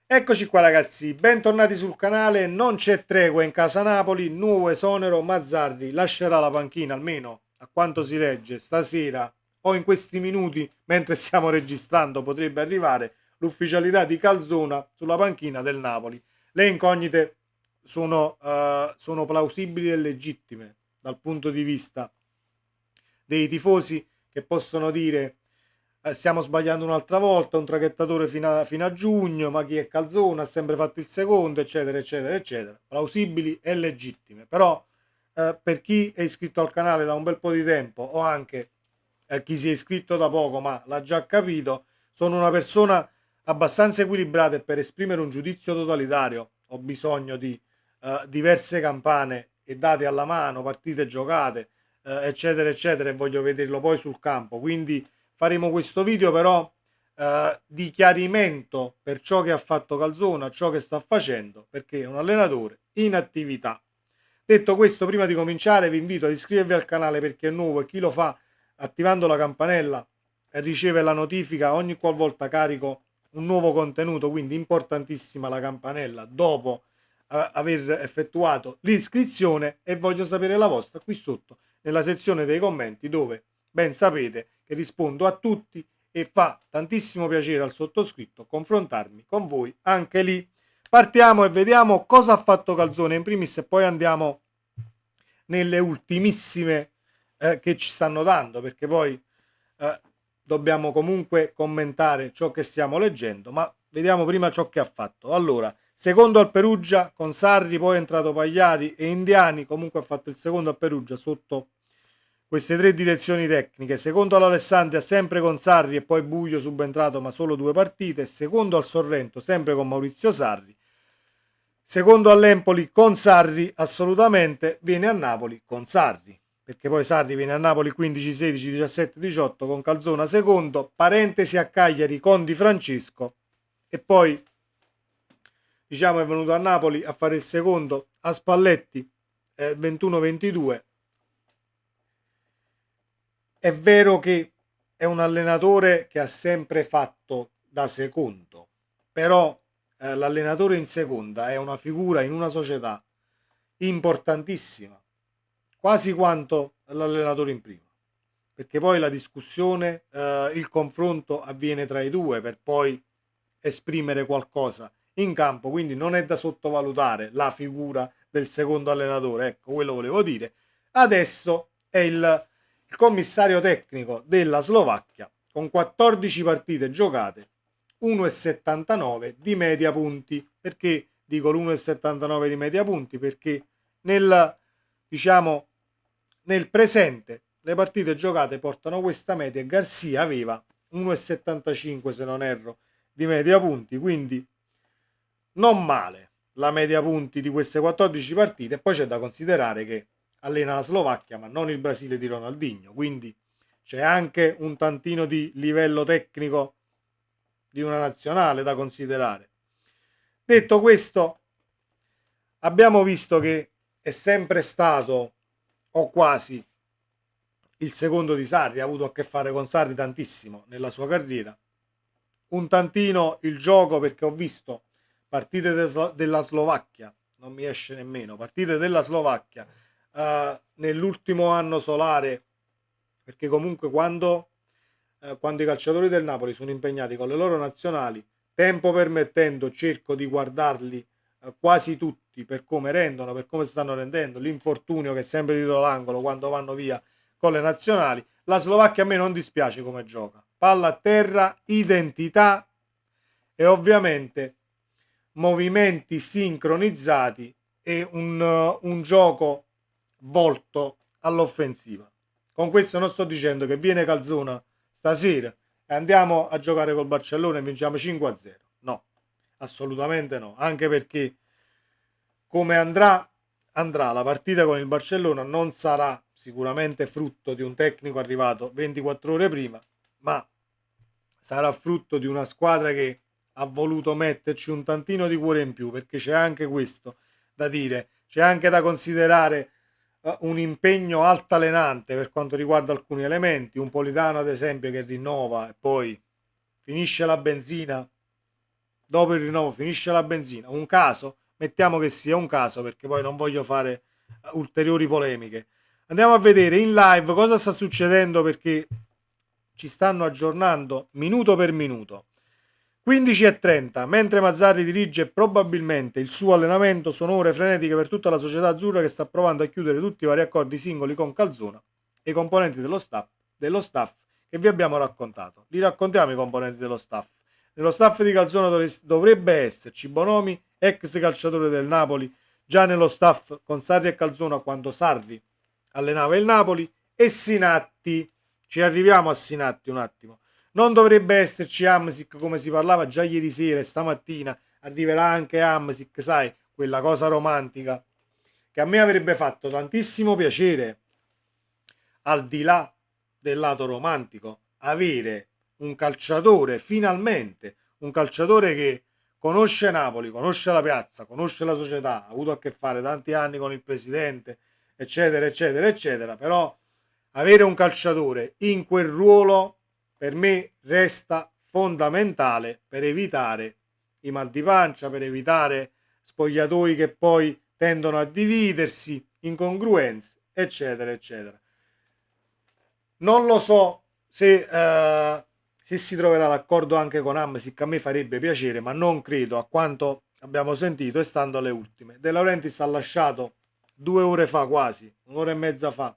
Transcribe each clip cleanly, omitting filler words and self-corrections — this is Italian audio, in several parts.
Eccoci qua ragazzi, bentornati sul canale. Non c'è tregua in casa Napoli, nuovo esonero. Mazzarri lascerà la panchina, almeno a quanto si legge stasera o in questi minuti mentre stiamo registrando potrebbe arrivare l'ufficialità di Calzona sulla panchina del Napoli. Le incognite sono plausibili e legittime dal punto di vista dei tifosi che possono dire stiamo sbagliando un'altra volta, un traghettatore fino a giugno, ma chi è Calzona ha sempre fatto il secondo, eccetera, eccetera, eccetera. Plausibili e legittime. Però per chi è iscritto al canale da un bel po' di tempo o anche chi si è iscritto da poco ma l'ha già capito, sono una persona abbastanza equilibrata e per esprimere un giudizio totalitario ho bisogno di diverse campane e date alla mano, partite giocate, eccetera, eccetera, e voglio vederlo poi sul campo. Quindi faremo questo video però di chiarimento per ciò che ha fatto Calzona, ciò che sta facendo, perché è un allenatore in attività. Detto questo, prima di cominciare vi invito ad iscrivervi al canale per chi è nuovo e chi lo fa attivando la campanella riceve la notifica ogni qualvolta carico un nuovo contenuto, quindi importantissima la campanella dopo aver effettuato l'iscrizione, e voglio sapere la vostra qui sotto nella sezione dei commenti, dove ben sapete che rispondo a tutti e fa tantissimo piacere al sottoscritto confrontarmi con voi anche lì. Partiamo e vediamo cosa ha fatto Calzone in primis e poi andiamo nelle ultimissime che ci stanno dando, perché poi eh, dobbiamo comunque commentare ciò che stiamo leggendo, ma vediamo prima ciò che ha fatto. Allora, secondo al Perugia con Sarri, poi è entrato Pagliari e Indiani, comunque ha fatto il secondo al Perugia sotto queste tre direzioni tecniche. Secondo all'Alessandria sempre con Sarri e poi Buio subentrato ma solo 2 partite. Secondo al Sorrento sempre con Maurizio Sarri. Secondo all'Empoli con Sarri assolutamente, viene a Napoli con Sarri, perché poi Sarri viene a Napoli 15, 16, 17, 18 con Calzona secondo, parentesi a Cagliari con Di Francesco e poi diciamo è venuto a Napoli a fare il secondo a Spalletti 21-22. È vero che è un allenatore che ha sempre fatto da secondo, però l'allenatore in seconda è una figura in una società importantissima, quasi quanto l'allenatore in prima, perché poi la discussione, il confronto avviene tra i due per poi esprimere qualcosa in campo, quindi non è da sottovalutare la figura del secondo allenatore, ecco, quello volevo dire. Adesso è il commissario tecnico della Slovacchia con 14 partite giocate, 1,79 di media punti. Perché dico l'1,79 di media punti? Perché nel, diciamo, nel presente le partite giocate portano questa media e Garcia aveva 1,75 se non erro di media punti, quindi non male la media punti di queste 14 partite. E poi c'è da considerare che allena la Slovacchia ma non il Brasile di Ronaldinho, quindi c'è anche un tantino di livello tecnico di una nazionale da considerare. Detto questo, abbiamo visto che è sempre stato, o quasi, il secondo di Sarri, ha avuto a che fare con Sarri tantissimo nella sua carriera. Un tantino il gioco, perché ho visto partite della Slovacchia, non mi esce nemmeno, partite della Slovacchia nell'ultimo anno solare, perché comunque quando i calciatori del Napoli sono impegnati con le loro nazionali, tempo permettendo, cerco di guardarli quasi tutti per come rendono, per come stanno rendendo, l'infortunio che è sempre dietro l'angolo quando vanno via con le nazionali. La Slovacchia a me non dispiace come gioca, palla a terra, identità e ovviamente movimenti sincronizzati e un gioco volto all'offensiva. Con questo non sto dicendo che viene Calzona stasera e andiamo a giocare col Barcellona e vinciamo 5-0. No, assolutamente no, anche perché come andrà la partita con il Barcellona non sarà sicuramente frutto di un tecnico arrivato 24 ore prima, ma sarà frutto di una squadra che ha voluto metterci un tantino di cuore in più, perché c'è anche questo da dire, c'è anche da considerare un impegno altalenante per quanto riguarda alcuni elementi, un Politano ad esempio che rinnova e poi finisce la benzina dopo il rinnovo finisce la benzina, un caso, mettiamo che sia un caso perché poi non voglio fare ulteriori polemiche. Andiamo a vedere in live cosa sta succedendo perché ci stanno aggiornando minuto per minuto. 15:30, mentre Mazzarri dirige probabilmente il suo allenamento, sono ore frenetiche per tutta la società azzurra che sta provando a chiudere tutti i vari accordi singoli con Calzona e i componenti dello staff che vi abbiamo raccontato. Li raccontiamo i componenti dello staff. Nello staff di Calzona dovrebbe esserci Bonomi, ex calciatore del Napoli, già nello staff con Sarri e Calzona quando Sarri allenava il Napoli, e Sinatti. Ci arriviamo a Sinatti un attimo. Non dovrebbe esserci Hamsik come si parlava già ieri sera e stamattina. Arriverà anche Hamsik, sai, quella cosa romantica che a me avrebbe fatto tantissimo piacere, al di là del lato romantico, avere un calciatore, finalmente, un calciatore che conosce Napoli, conosce la piazza, conosce la società, ha avuto a che fare tanti anni con il presidente, eccetera, eccetera, eccetera, però avere un calciatore in quel ruolo per me resta fondamentale per evitare i mal di pancia, per evitare spogliatoi che poi tendono a dividersi, incongruenze, eccetera, eccetera. Non lo so se si troverà d'accordo anche con Hamsik, a me farebbe piacere, ma non credo, a quanto abbiamo sentito e stando alle ultime. De Laurentiis ha lasciato 2 ore fa, quasi, un'ora e mezza fa,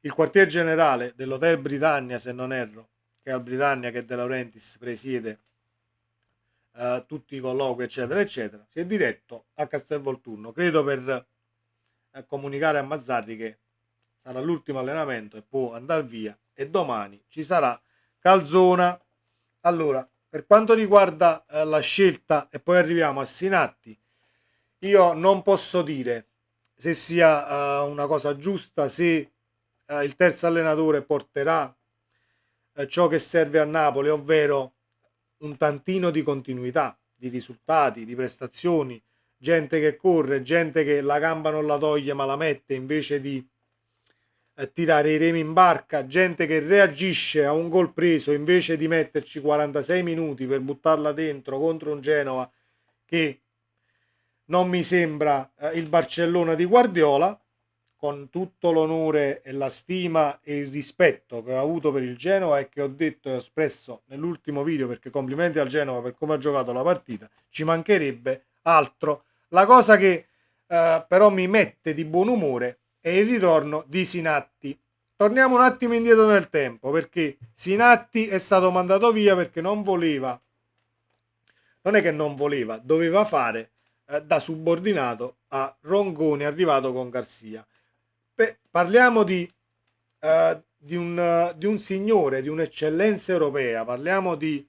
il quartier generale dell'Hotel Britannia, se non erro, che è al Britannia che De Laurentiis presiede tutti i colloqui, eccetera, eccetera. Si è diretto a Castelvolturno, credo per comunicare a Mazzarri che sarà l'ultimo allenamento e può andare via, e domani ci sarà Calzona. Allora, per quanto riguarda la scelta, e poi arriviamo a Sinatti, io non posso dire se sia una cosa giusta, se il terzo allenatore porterà ciò che serve a Napoli, ovvero un tantino di continuità, di risultati, di prestazioni, gente che corre, gente che la gamba non la toglie ma la mette invece di tirare i remi in barca, gente che reagisce a un gol preso invece di metterci 46 minuti per buttarla dentro contro un Genova che non mi sembra il Barcellona di Guardiola, con tutto l'onore e la stima e il rispetto che ho avuto per il Genova e che ho detto e ho espresso nell'ultimo video, perché complimenti al Genova per come ha giocato la partita, ci mancherebbe altro. La cosa che però mi mette di buon umore è il ritorno di Sinatti. Torniamo un attimo indietro nel tempo, perché Sinatti è stato mandato via perché non voleva, non è che non voleva, doveva fare da subordinato a Rongoni arrivato con Garcia. Parliamo di un signore, di un'eccellenza europea, parliamo di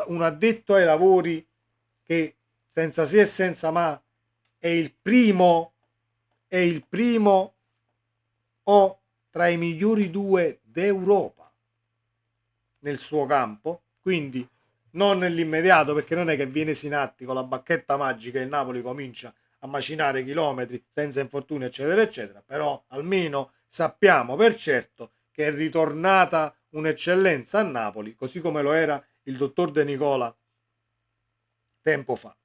un addetto ai lavori che senza se e senza ma è il primo o tra i migliori due d'Europa nel suo campo, quindi non nell'immediato, perché non è che viene Sinatti con la bacchetta magica e il Napoli comincia a macinare chilometri senza infortuni, eccetera, eccetera, però almeno sappiamo per certo che è ritornata un'eccellenza a Napoli, così come lo era il dottor De Nicola tempo fa.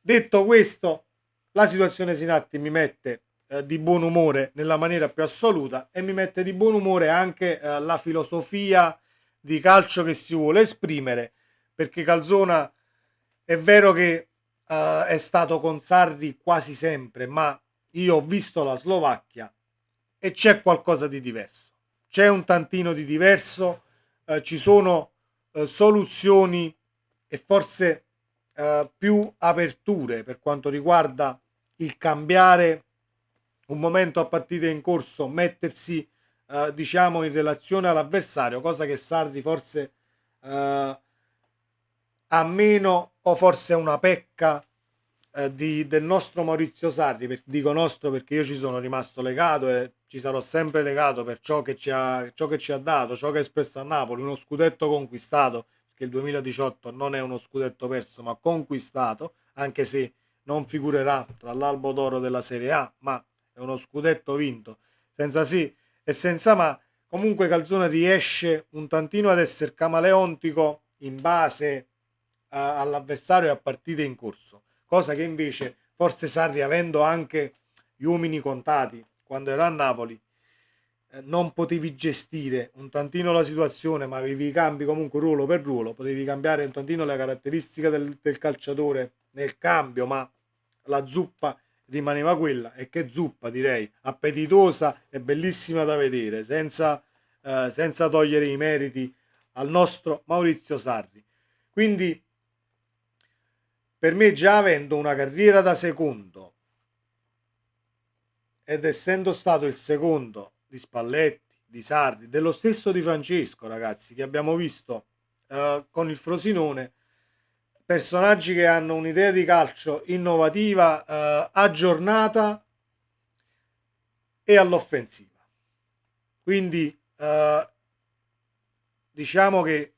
Detto questo, la situazione Sinatti mi mette di buon umore nella maniera più assoluta, e mi mette di buon umore anche la filosofia di calcio che si vuole esprimere, perché Calzona è vero che è stato con Sarri quasi sempre, ma io ho visto la Slovacchia e c'è qualcosa di diverso, c'è un tantino di diverso, ci sono soluzioni e forse più aperture per quanto riguarda il cambiare un momento a partita in corso, mettersi diciamo in relazione all'avversario, cosa che Sarri forse ha meno, o forse è una pecca del nostro Maurizio Sarri. Dico nostro perché io ci sono rimasto legato e ci sarò sempre legato per ciò che ci ha dato, ciò che ha espresso a Napoli, uno scudetto conquistato, che il 2018 non è uno scudetto perso ma conquistato, anche se non figurerà tra l'albo d'oro della Serie A, ma è uno scudetto vinto senza sì e senza ma. Comunque Calzona riesce un tantino ad essere camaleontico in base all'avversario a partite in corso, cosa che invece forse Sarri, avendo anche gli uomini contati quando era a Napoli, non potevi gestire un tantino la situazione, ma avevi i cambi comunque ruolo per ruolo, potevi cambiare un tantino le caratteristiche del calciatore nel cambio, ma la zuppa rimaneva quella. E che zuppa, direi, appetitosa e bellissima da vedere, senza togliere i meriti al nostro Maurizio Sarri. Quindi per me, già avendo una carriera da secondo ed essendo stato il secondo di Spalletti, di Sarri, dello stesso Di Francesco, ragazzi, che abbiamo visto con il Frosinone, personaggi che hanno un'idea di calcio innovativa, aggiornata e all'offensiva. Quindi diciamo che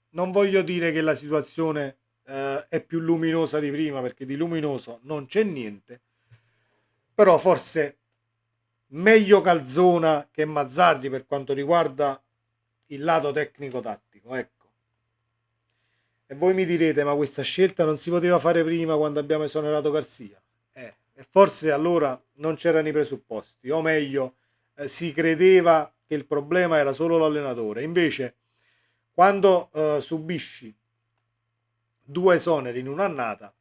non voglio dire che la situazione è più luminosa di prima, perché di luminoso non c'è niente, però forse meglio Calzona che Mazzarri per quanto riguarda il lato tecnico-tattico, ecco. E voi mi direte, ma questa scelta non si poteva fare prima quando abbiamo esonerato Garzia? E forse allora non c'erano i presupposti, o meglio, si credeva che il problema era solo l'allenatore. Invece, quando subisci due esoneri in un'annata,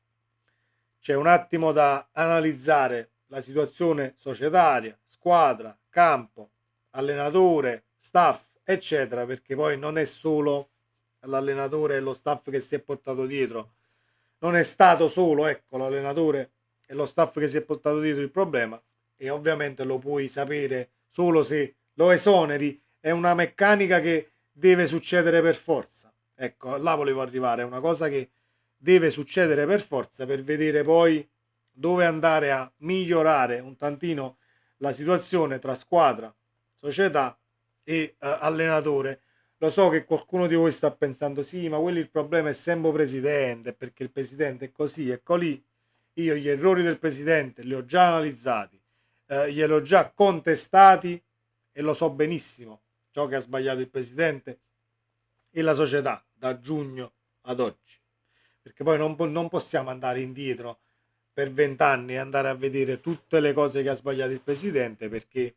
c'è un attimo da analizzare la situazione societaria, squadra, campo, allenatore, staff, eccetera, perché poi non è solo l'allenatore e lo staff che si è portato dietro, non è stato solo, ecco, l'allenatore e lo staff che si è portato dietro il problema, e ovviamente lo puoi sapere solo se lo esoneri. È una meccanica che deve succedere per forza, ecco, là volevo arrivare, è una cosa che deve succedere per forza per vedere poi dove andare a migliorare un tantino la situazione tra squadra, società e allenatore. Lo so che qualcuno di voi sta pensando, sì, ma quello il problema è sempre presidente, perché il presidente è così e colì. Io gli errori del presidente li ho già analizzati, glieli ho già contestati e lo so benissimo ciò che ha sbagliato il presidente e la società da giugno ad oggi. Perché poi non possiamo andare indietro per 20 anni e andare a vedere tutte le cose che ha sbagliato il presidente, perché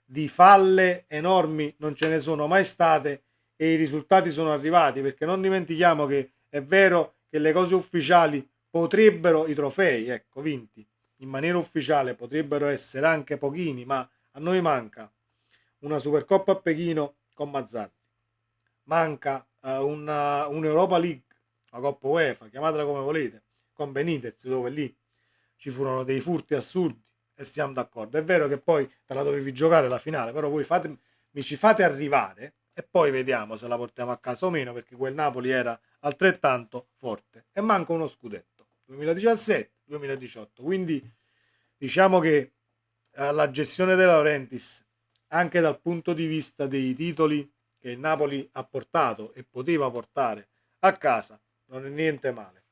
di falle enormi non ce ne sono mai state e i risultati sono arrivati, perché non dimentichiamo che è vero che le cose ufficiali potrebbero, i trofei, ecco, vinti in maniera ufficiale potrebbero essere anche pochini, ma a noi manca una Supercoppa a Pechino con Mazzarri, manca un'Europa League, una Coppa UEFA, chiamatela come volete, con Benitez, dove lì ci furono dei furti assurdi e siamo d'accordo. È vero che poi te la dovevi giocare la finale, però voi mi ci fate arrivare e poi vediamo se la portiamo a casa o meno, perché quel Napoli era altrettanto forte. E manca uno scudetto, 2017-2018. Quindi diciamo che la gestione De Laurentiis, anche dal punto di vista dei titoli che il Napoli ha portato e poteva portare a casa, non è niente male.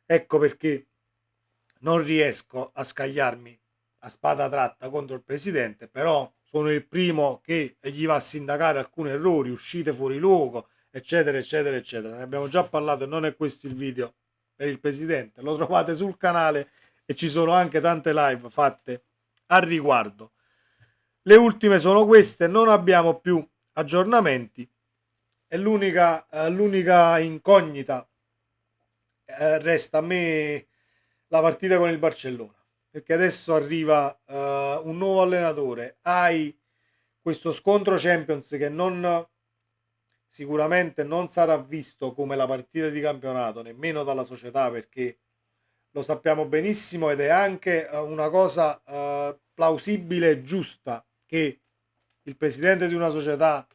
Ecco perché non riesco a scagliarmi a spada tratta contro il presidente, però sono il primo che gli va a sindacare alcuni errori, uscite fuori luogo, eccetera, eccetera, eccetera. Ne abbiamo già parlato e non è questo il video per il presidente. Lo trovate sul canale e ci sono anche tante live fatte al riguardo. Le ultime sono queste, non abbiamo più aggiornamenti e l'unica incognita resta a me la partita con il Barcellona, perché adesso arriva un nuovo allenatore, hai questo scontro Champions che sicuramente non sarà visto come la partita di campionato nemmeno dalla società, perché lo sappiamo benissimo ed è anche una cosa plausibile e giusta che il presidente di una società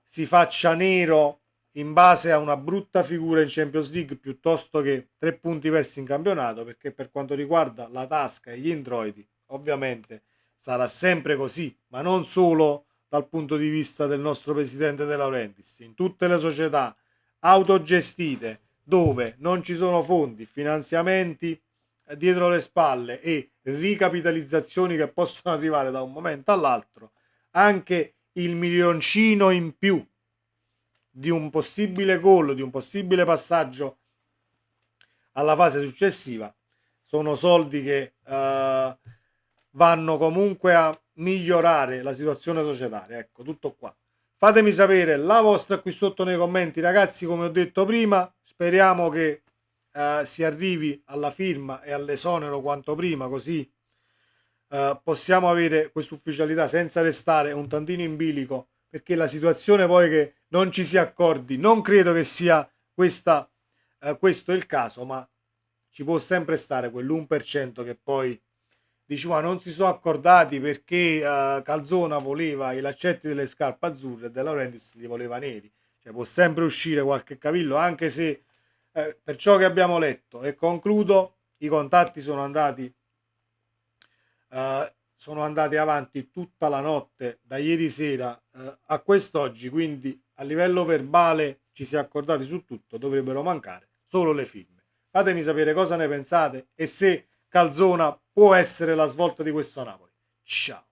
si faccia nero in base a una brutta figura in Champions League piuttosto che 3 punti persi in campionato, perché per quanto riguarda la tasca e gli introiti ovviamente sarà sempre così, ma non solo dal punto di vista del nostro presidente De Laurentiis. In tutte le società autogestite dove non ci sono fondi, finanziamenti dietro le spalle e ricapitalizzazioni che possono arrivare da un momento all'altro, anche il milioncino in più di un possibile gol, di un possibile passaggio alla fase successiva, sono soldi che vanno comunque a migliorare la situazione societaria. Ecco, tutto qua. Fatemi sapere la vostra qui sotto nei commenti, ragazzi. Come ho detto prima, speriamo che si arrivi alla firma e all'esonero quanto prima, così possiamo avere questa ufficialità senza restare un tantino in bilico, perché la situazione poi che non ci si accordi, non credo che sia questo il caso, ma ci può sempre stare quell'1% che poi dici ma non si sono accordati perché Calzona voleva i laccetti delle scarpe azzurre e De Laurentiis li voleva neri. Cioè può sempre uscire qualche cavillo, anche se per ciò che abbiamo letto, e concludo, i contatti sono andati avanti tutta la notte da ieri sera a quest'oggi, quindi a livello verbale ci si è accordati su tutto, dovrebbero mancare solo le firme. Fatemi sapere cosa ne pensate e se Calzona può essere la svolta di questo Napoli. Ciao.